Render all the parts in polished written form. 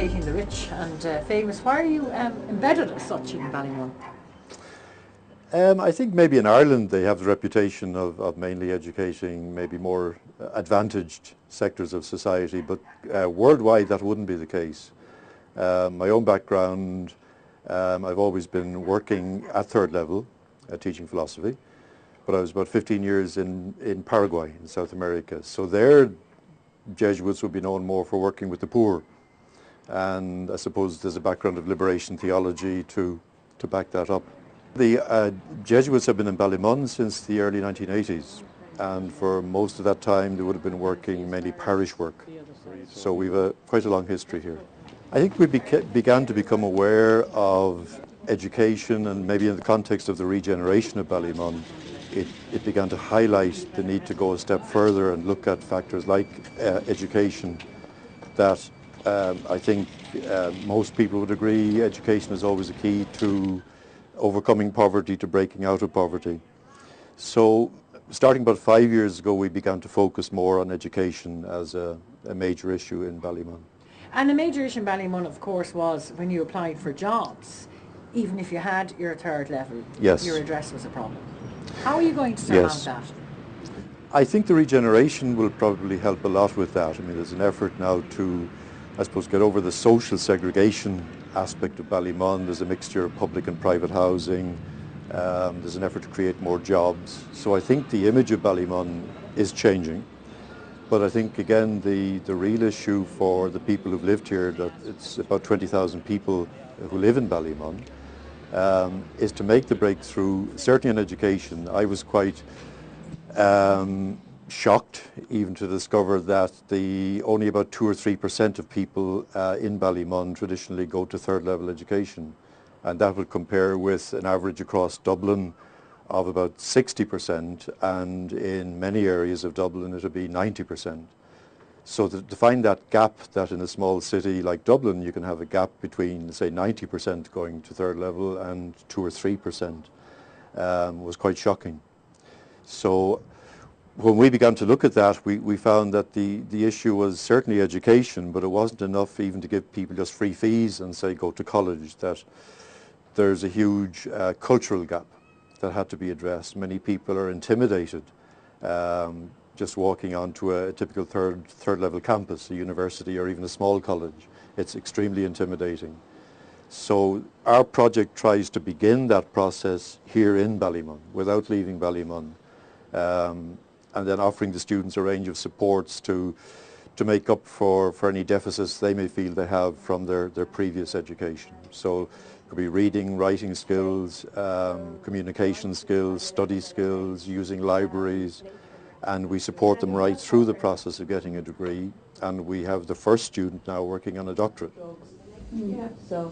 educating the rich and famous. Why are you embedded as such in Ballymun? I think maybe in Ireland they have the reputation of mainly educating maybe more advantaged sectors of society, but worldwide that wouldn't be the case. My own background, I've always been working at third level, teaching philosophy, but I was about 15 years in Paraguay, in South America. So there, Jesuits would be known more for working with the poor. And I suppose there's a background of liberation theology to back that up. The Jesuits have been in Ballymun since the early 1980s, and for most of that time they would have been working mainly parish work. So we've quite a long history here. I think we began to become aware of education, and maybe in the context of the regeneration of Ballymun, it began to highlight the need to go a step further and look at factors like education that I think most people would agree education is always a key to overcoming poverty, to breaking out of poverty. So starting about 5 years ago, we began to focus more on education as a major issue in Ballymun. And a major issue in Ballymun, of course, was when you applied for jobs, even if you had your third level, yes, your address was a problem. How are you going to surmount that? I think the regeneration will probably help a lot with that. I mean, there's an effort now to, I suppose, get over the social segregation aspect of Ballymun. There's a mixture of public and private housing. There's an effort to create more jobs. So I think the image of Ballymun is changing. But I think, again, the real issue for the people who've lived here, that it's about 20,000 people who live in Ballymun, is to make the breakthrough, certainly in education. I was quite shocked even to discover that only about 2 or 3% of people in Ballymun traditionally go to third level education, and that would compare with an average across Dublin of about 60%, and in many areas of Dublin it would be 90%. So to find that gap, that in a small city like Dublin you can have a gap between, say, 90% going to third level and 2 or 3%, was quite shocking. So when we began to look at that, we found that the issue was certainly education, but it wasn't enough even to give people just free fees and say go to college, that there's a huge cultural gap that had to be addressed. Many people are intimidated just walking onto a typical third level campus, a university or even a small college. It's extremely intimidating. So our project tries to begin that process here in Ballymun without leaving Ballymun, and then offering the students a range of supports to make up for any deficits they may feel they have from their previous education. So it could be reading, writing skills, communication skills, study skills, using libraries, and we support them right through the process of getting a degree, and we have the first student now working on a doctorate. Yeah. So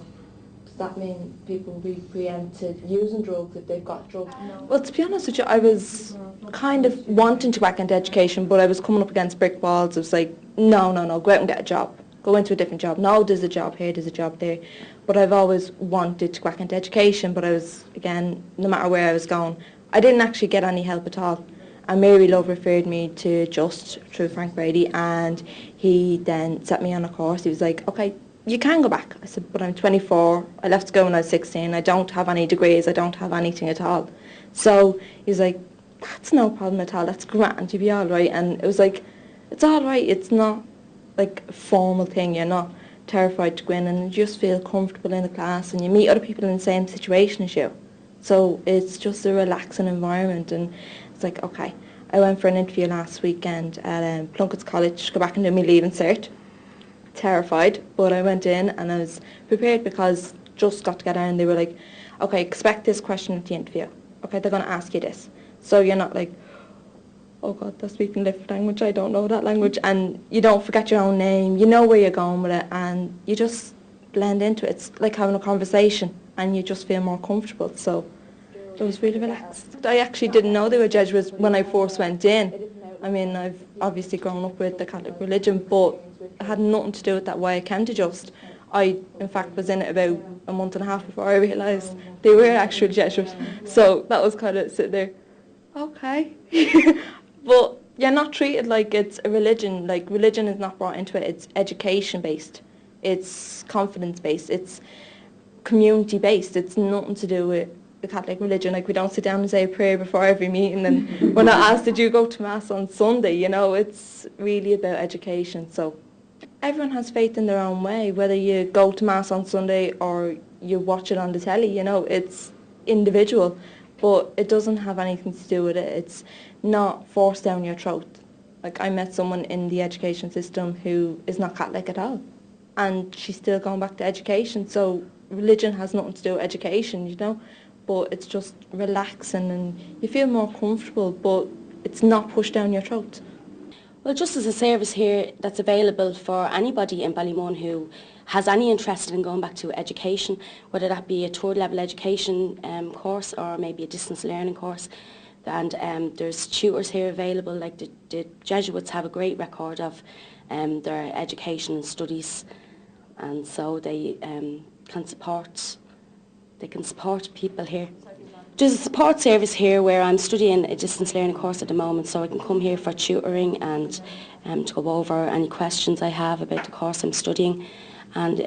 does that mean people will be preempted using drugs if they've got drugs? Well, to be honest with you, I was kind of wanting to back into education, but I was coming up against brick walls. It was like, no, go out and get a job. Go into a different job. No, there's a job here, there's a job there. But I've always wanted to go back into education, but I was, again, no matter where I was going, I didn't actually get any help at all. And Mary Love referred me to J.U.S.T through Frank Brady, and he then set me on a course. He was like, okay, you can go back. I said, but I'm 24. I left school when I was 16. I don't have any degrees. I don't have anything at all. So he was like, that's no problem at all. That's grand. You'll be all right. And it was like, it's all right. It's not like a formal thing. You're not terrified to go in, and you just feel comfortable in the class, and you meet other people in the same situation as you. So it's just a relaxing environment, and it's like, okay. I went for an interview last weekend at Plunkett's College to go back and do my Leaving Cert. Terrified, but I went in and I was prepared because just got together and they were like, okay, expect this question at the interview. Okay, they're going to ask you this. So you're not like, oh God, they're speaking different language, I don't know that language. And you don't forget your own name, you know where you're going with it, and you just blend into it. It's like having a conversation and you just feel more comfortable. So it was really relaxed. I actually didn't know they were Jesuits when I first went in. I mean, I've obviously grown up with the Catholic religion, but it had nothing to do with that why I came to J.U.S.T. I, in fact, was in it about a month and a half before I realised they were actual Jesuits. So that was kind of sitting there, okay. But you're not treated like it's a religion. Like, religion is not brought into it. It's education based. It's confidence-based. It's community-based. It's nothing to do with the Catholic religion. Like, we don't sit down and say a prayer before every meeting, and we're not asked, did you go to Mass on Sunday? You know, it's really about education. So everyone has faith in their own way, whether you go to Mass on Sunday or you watch it on the telly, you know, it's individual, but it doesn't have anything to do with it. It's not forced down your throat. Like, I met someone in the education system who is not Catholic at all, and she's still going back to education. So religion has nothing to do with education, you know, but it's just relaxing and you feel more comfortable, but it's not pushed down your throat. Well, just as a service here that's available for anybody in Ballymun who has any interest in going back to education, whether that be a third level education course or maybe a distance learning course. And there's tutors here available, like the Jesuits have a great record of their education and studies, and so they can support people here. There's a support service here where I'm studying a distance learning course at the moment, so I can come here for tutoring and to go over any questions I have about the course I'm studying. And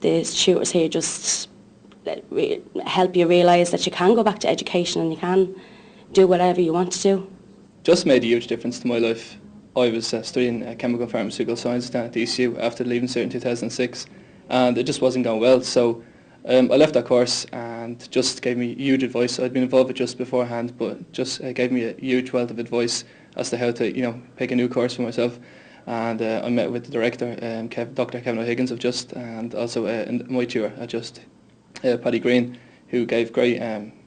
the tutors here just help you realise that you can go back to education and you can do whatever you want to do. Just made a huge difference to my life. I was studying chemical and pharmaceutical science down at the ECU after leaving cert in 2006, and it just wasn't going well, so I left that course and just gave me huge advice. I'd been involved with Just beforehand, but just gave me a huge wealth of advice as to how to, you know, pick a new course for myself. And I met with the director, Dr. Kevin O'Higgins of Just, and also my tutor at Just, Paddy Green, who gave great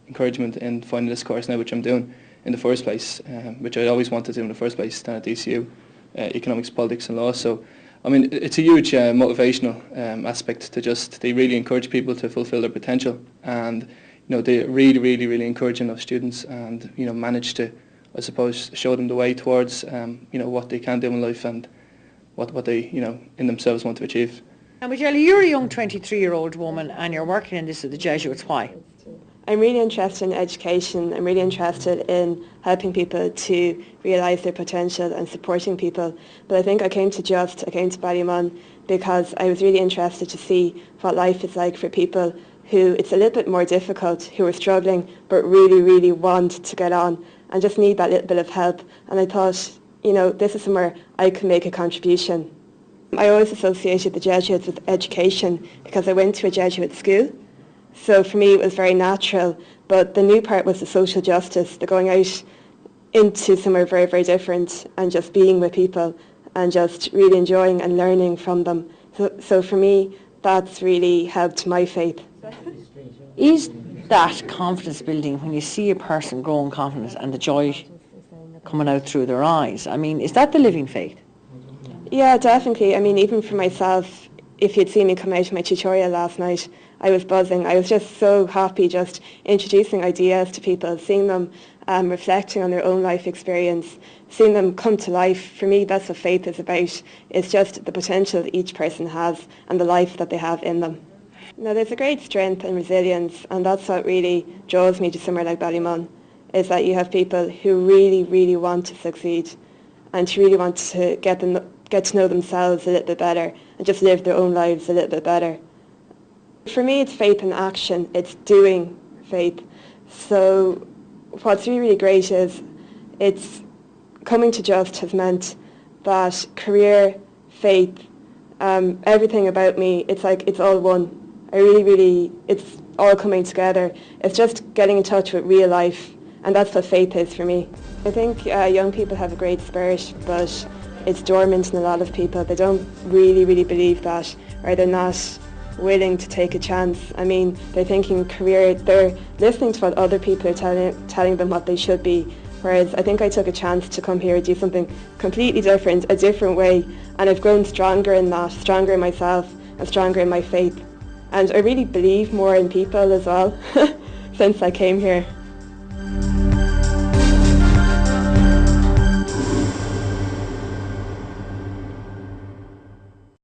encouragement in finding this course now, which I'm doing in the first place, which I always wanted to do in the first place down at DCU, Economics, Politics and Law. So, I mean, it's a huge motivational aspect to just, they really encourage people to fulfil their potential, and, you know, they're really, really, really encouraging of students, and, you know, manage to, I suppose, show them the way towards, you know, what they can do in life and what they, you know, in themselves want to achieve. Now, Michelle, you're a young 23-year-old woman and you're working in this at the Jesuits. Why? I'm really interested in education. I'm really interested in helping people to realise their potential and supporting people. But I think I came to Ballymun because I was really interested to see what life is like for people who it's a little bit more difficult, who are struggling but really, really want to get on and just need that little bit of help. And I thought, you know, this is somewhere I can make a contribution. I always associated the Jesuits with education because I went to a Jesuit school. So for me it was very natural, but the new part was the social justice, the going out into somewhere very, very different and just being with people and just really enjoying and learning from them. So for me, that's really helped my faith. Is that confidence building when you see a person growing confidence and the joy coming out through their eyes? I mean, is that the living faith? Yeah, definitely. I mean, even for myself, if you'd seen me come out of my tutorial last night, I was buzzing. I was just so happy just introducing ideas to people, seeing them reflecting on their own life experience, seeing them come to life. For me, that's what faith is about. It's just the potential that each person has and the life that they have in them. Now, there's a great strength and resilience, and that's what really draws me to somewhere like Ballymun, is that you have people who really, really want to succeed and to really want to get to know themselves a little bit better and just live their own lives a little bit better. For me, it's faith in action. It's doing faith. So what's really, really great is it's coming to Just has meant that career, faith, everything about me, it's like it's all one. It's all coming together. It's just getting in touch with real life, and that's what faith is for me. I think young people have a great spirit, but it's dormant in a lot of people. They don't really, really believe that, or they're not willing to take a chance. I mean, they're thinking career, they're listening to what other people are telling them what they should be, whereas I think I took a chance to come here and do something completely different, a different way, and I've grown stronger in that, stronger in myself and stronger in my faith. And I really believe more in people as well since I came here.